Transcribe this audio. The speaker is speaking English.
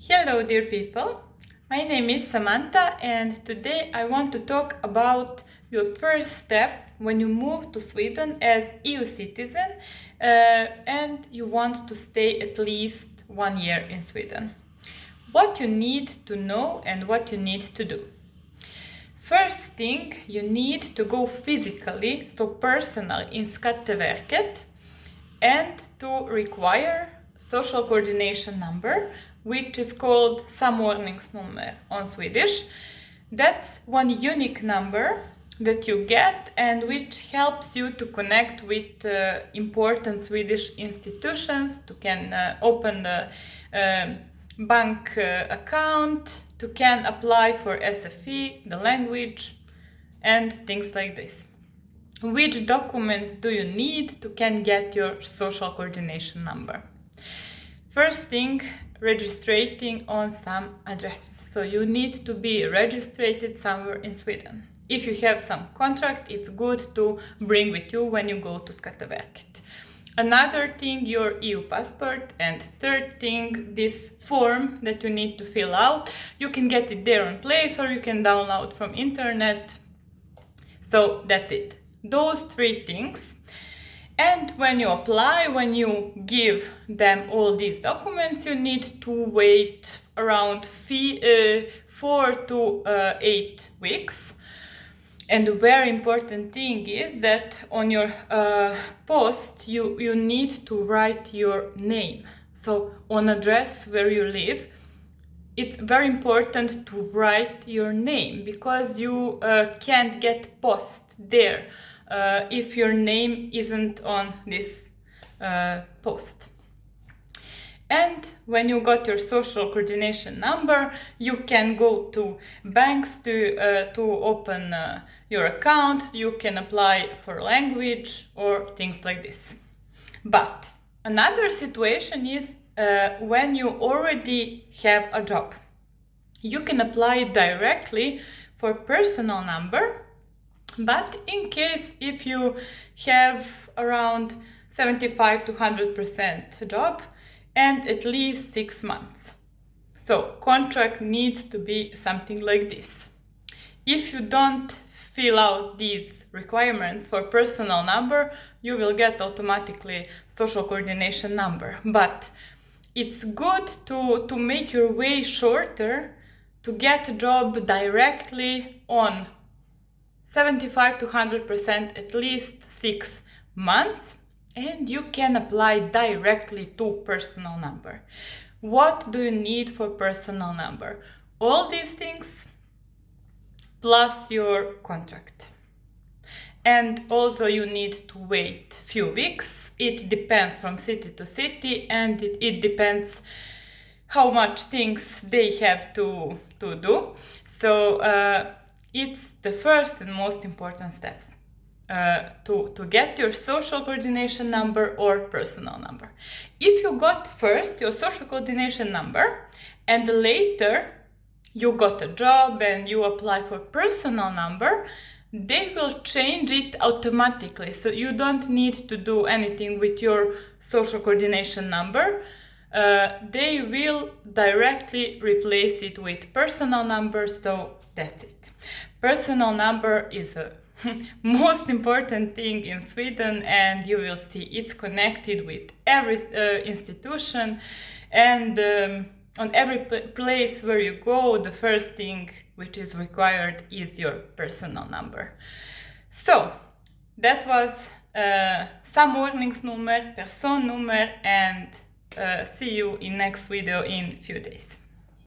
Hello dear people, my name is Samantha and today I want to talk about your first step when you move to Sweden as EU citizen and you want to stay at least 1 year in Sweden. What you need to know and what you need to do. First thing, you need to go physically, so personal, in Skatteverket and to require social coordination number, which is called samordningsnummer on Swedish. That's one unique number that you get and which helps you to connect with important Swedish institutions, to can open a bank account, to can apply for SFI, the language, and things like this. Which documents do you need to can get your social coordination number? First thing, registering on some address. So you need to be registered somewhere in Sweden. If you have some contract, it's good to bring with you when you go to Skatteverket. Another thing, your EU passport. And third thing, this form that you need to fill out. You can get it there on place or you can download from internet. So that's it. Those three things. And when you apply, when you give them all these documents, you need to wait around 4 to 8 weeks. And the very important thing is that on your post, you need to write your name. So on address where you live, it's very important to write your name because you can't get post there if your name isn't on this post. And when you got your social coordination number, you can go to banks to open your account. You can apply for language or things like this. But another situation is when you already have a job. You can apply directly for personal number. But in case if you have around 75 to 100% job and at least 6 months. So contract needs to be something like this. If you don't fill out these requirements for personal number, you will get automatically social coordination number. But it's good to make your way shorter to get a job directly on 75 to 100% at least 6 months, and you can apply directly to personal number. What do you need for personal number? All these things plus your contract. And also you need to wait few weeks. It depends from city to city and it depends how much things they have to do. So it's the first and most important steps to get your social coordination number or personal number. If you got first your social coordination number and later you got a job and you apply for personal number, they will change it automatically. So you don't need to do anything with your social coordination number. They will directly replace it with personal number, so that's it. Personal number is a most important thing in Sweden, and you will see it's connected with every institution and on every place where you go, the first thing which is required is your personal number. So that was samordningsnummer, personnummer, and see you in next video in few days.